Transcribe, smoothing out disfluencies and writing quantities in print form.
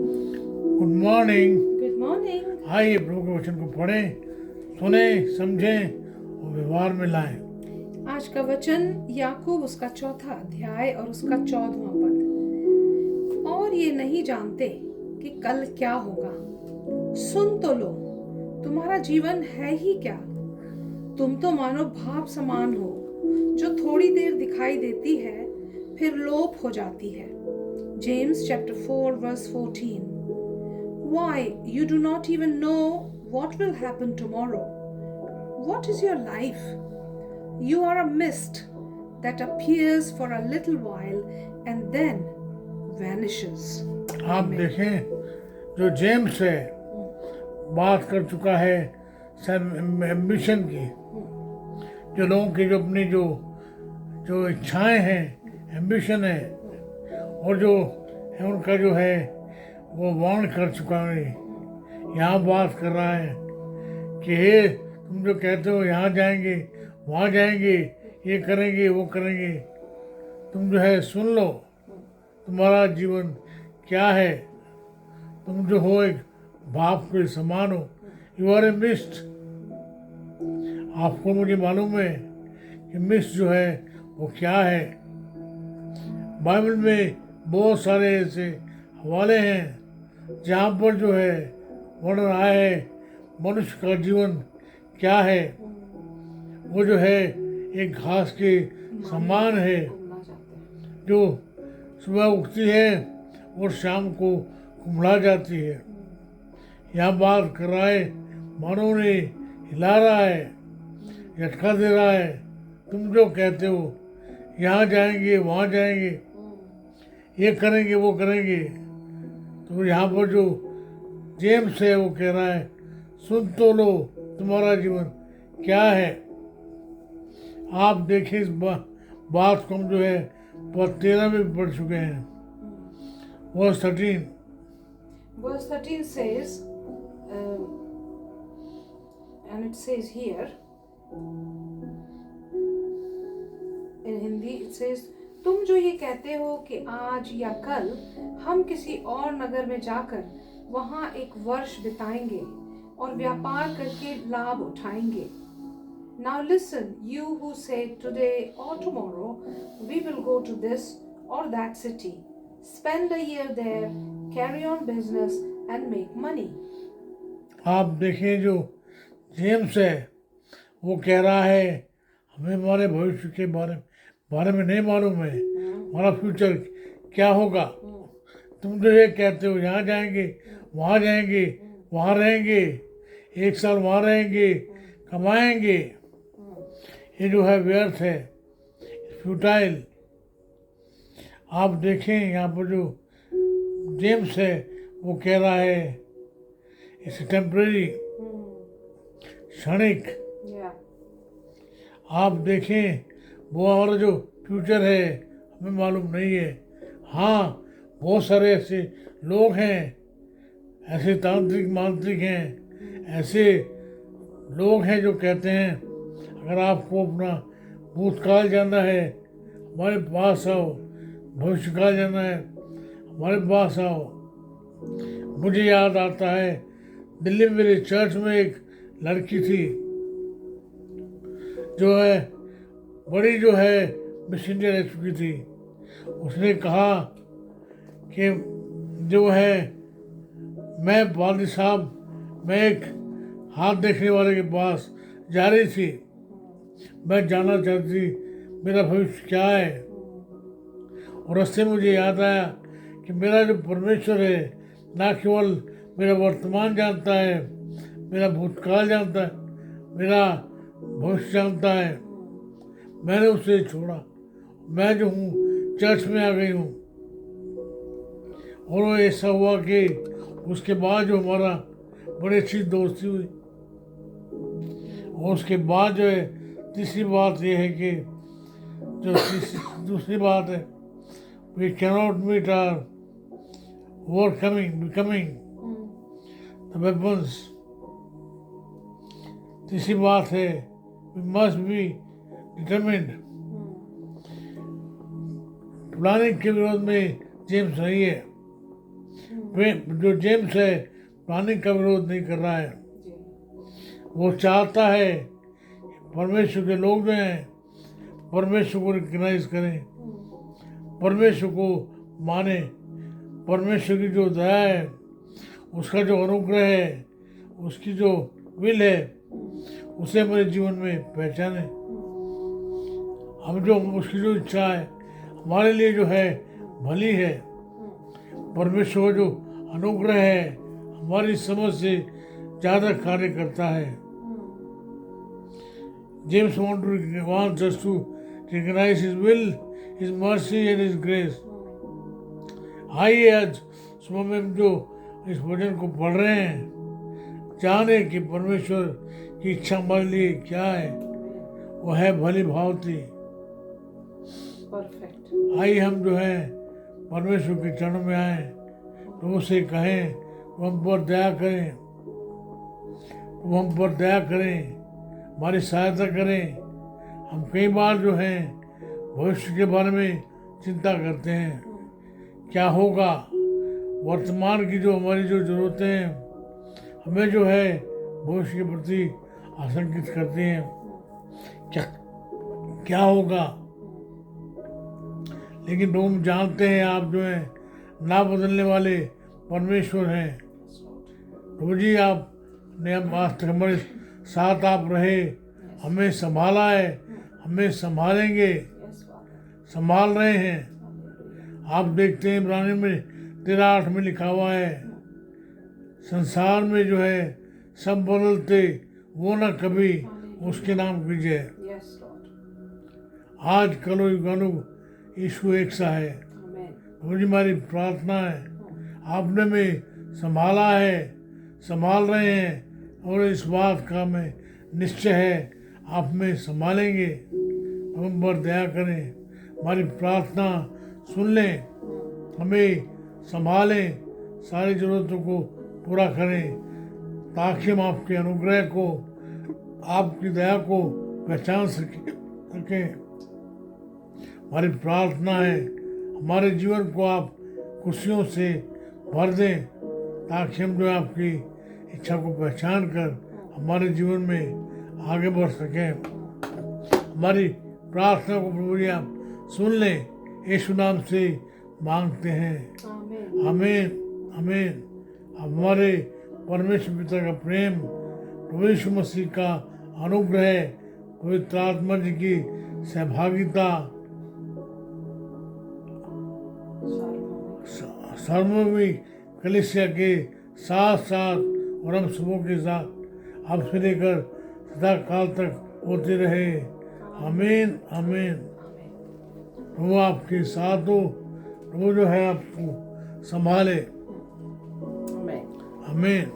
Good morning. Good morning. आइए प्रभु के वचन को पढ़ें, सुने, समझें और व्यवहार में लाएं। आज का वचन याकूब उसका 4था अध्याय और उसका 14वां पद। और ये नहीं जानते कि कल क्या होगा। सुन तो लो, तुम्हारा जीवन है ही क्या। तुम तो मानो भाप समान हो, जो थोड़ी देर दिखाई देती है फिर लोप हो जाती है। James chapter 4 verse 14। Why, you do not even know what will happen tomorrow. What is your life? You are a mist that appears for a little while and then vanishes. आप देखें, जो जेम्स है बात कर चुका है ambition की, जो लोगों की जो अपनी जो जो इच्छाएं हैं, एम्बिशन है, और जो है उनका जो है वो वार्न कर चुका है। यहाँ बात कर रहा है कि हे, तुम जो कहते हो यहाँ जाएंगे, वहाँ जाएंगे, ये करेंगे, वो करेंगे, तुम जो है सुन लो, तुम्हारा जीवन क्या है। तुम जो हो एक भाप के समान हो, यू आर ए मिस्ट। आपको मुझे मालूम है कि मिस्ट जो है वो क्या है। बाइबल में बहुत सारे ऐसे हवाले हैं जहाँ पर जो है वर्णन आया है मनुष्य का जीवन क्या है। वो जो है एक घास के समान है, जो सुबह उगती है और शाम को कुम्हला जाती है। यहाँ बात कर रहा है, मानो ने हिला रहा है, झटका दे रहा है। तुम जो कहते हो यहाँ जाएंगे, वहाँ जाएंगे, ये करेंगे, वो करेंगे, तो यहाँ पर जो जेम्स है वो कह रहा है, सुन तो लो, तुम्हारा जीवन क्या है। आप देखें इस बात को हम जो है पद 13 में पढ़ चुके हैं। Verse 13 Verse 13 says, and it says here, in Hindi it says, तुम जो ये कहते हो कि आज या कल हम किसी और नगर में जाकर वहाँ एक वर्ष बिताएंगे और व्यापार करके लाभ उठाएंगे। Now listen, you who say today or tomorrow we will go to this or that city, spend a year there, carry on business and make money. आप देखें, जो जेम्स है वो कह रहा है, हमें हमारे भविष्य के बारे में नहीं मालूम है, हमारा फ्यूचर क्या होगा। तुम जो ये कहते हो यहाँ जाएंगे, वहाँ जाएंगे, वहाँ रहेंगे, एक साल वहाँ रहेंगे, कमाएंगे, ये जो है व्यर्थ है, फ्यूटाइल। आप देखें यहाँ पर जो जेम्स है वो कह रहा है इट्स टेम्परेरी, क्षणिक। Yeah. आप देखें, वो हमारा जो फ्यूचर है हमें मालूम नहीं है। हाँ, बहुत सारे ऐसे लोग हैं, ऐसे तांत्रिक मांत्रिक हैं, ऐसे लोग हैं जो कहते हैं अगर आपको अपना भूतकाल जानना है हमारे पास आओ, भविष्यकाल जानना है हमारे पास आओ। मुझे याद आता है, दिल्ली में मेरे चर्च में एक लड़की थी जो है बड़ी जो है मिशनरी रह चुकी थी। उसने कहा कि जो है मैं वालिद साहब, मैं एक हाथ देखने वाले के पास जा रही थी, मैं जानना चाहती थी मेरा भविष्य क्या है। और रास्ते मुझे याद आया कि मेरा जो परमेश्वर है ना केवल मेरा वर्तमान जानता है, मेरा भूतकाल जानता है, मेरा भविष्य जानता है। मैंने उसे छोड़ा, मैं जो हूँ चर्च में आ गई हूँ। और वो ऐसा हुआ कि उसके बाद जो हमारा बड़ी अच्छी दोस्ती हुई। और उसके बाद जो है तीसरी बात ये है कि जो दूसरी बात है, we cannot meet are becoming the weapons. तीसरी बात है we must be determined. Planning के विरोध में जेम्स नहीं है, जो जेम्स है प्लानिंग का विरोध नहीं कर रहा है। जी। वो चाहता है परमेश्वर के लोग जो हैं परमेश्वर को रिकग्नाइज करें, परमेश्वर को माने, परमेश्वर की जो दया है, उसका जो अनुग्रह है, उसकी जो विल है, उसे हमारे जीवन में पहचाने। हम जो उसकी जो इच्छा है हमारे लिए जो है भली है, परमेश्वर का जो अनुग्रह है हमारी समझ से ज़्यादा कार्य करता है। James wants us to recognize His will, His mercy and His grace. आइए आज सुबह में हम जो इस वचन को पढ़ रहे हैं जाने कि परमेश्वर की इच्छा हमारे लिए क्या है। वो है भली भावती। परफेक्ट। आइए हम जो है परमेश्वर के चरणों में आए, तो उसे कहें तो हम पर दया करें, तो हम पर दया करें, हमारी सहायता करें। हम कई बार जो है भविष्य के बारे में चिंता करते हैं, क्या होगा। वर्तमान की जो हमारी जो ज़रूरतें हैं हमें जो है भविष्य के प्रति आशंकित करती हैं, क्या होगा। लेकिन हम जानते हैं आप जो है ना बदलने वाले परमेश्वर हैं। प्रभु जी आपने अब आज तक हमारे साथ आप रहे, हमें संभाला है, हमें संभालेंगे, संभाल रहे हैं। आप देखते हैं इब्रानी में 13:8 में लिखा हुआ है, संसार में जो है सब बदलते वो ना कभी उसके नाम कीजिए। आज कलो युगानुग यीशु एक सा है। मुझे हमारी प्रार्थना है आपने में संभाला है, संभाल रहे हैं, और इस बात का हमें निश्चय है आप में संभालेंगे। हम पर दया करें, हमारी प्रार्थना सुन लें, हमें संभालें, सारी ज़रूरतों को पूरा करें, ताकि हम आपके अनुग्रह को, आपकी दया को पहचान सकें। हमारी प्रार्थना है हमारे जीवन को आप खुशियों से भर दें, ताकि हम जो आपकी इच्छा को पहचान कर हमारे जीवन में आगे बढ़ सकें। हमारी प्रार्थना को प्रभु जी आप सुन लें, यीशु नाम से मांगते हैं, आमीन आमीन। हमारे परमेश्वर पिता का प्रेम, प्रभु यीशु मसीह का अनुग्रह, पवित्र आत्मा जी की सहभागिता सार्वभौमिक कलीसिया के साथ साथ और हम सबों के साथ अब से लेकर सदा काल तक होते रहे। आमीन आमीन। प्रभु आपके साथ हो, प्रभु जो है आपको संभाले। आमीन।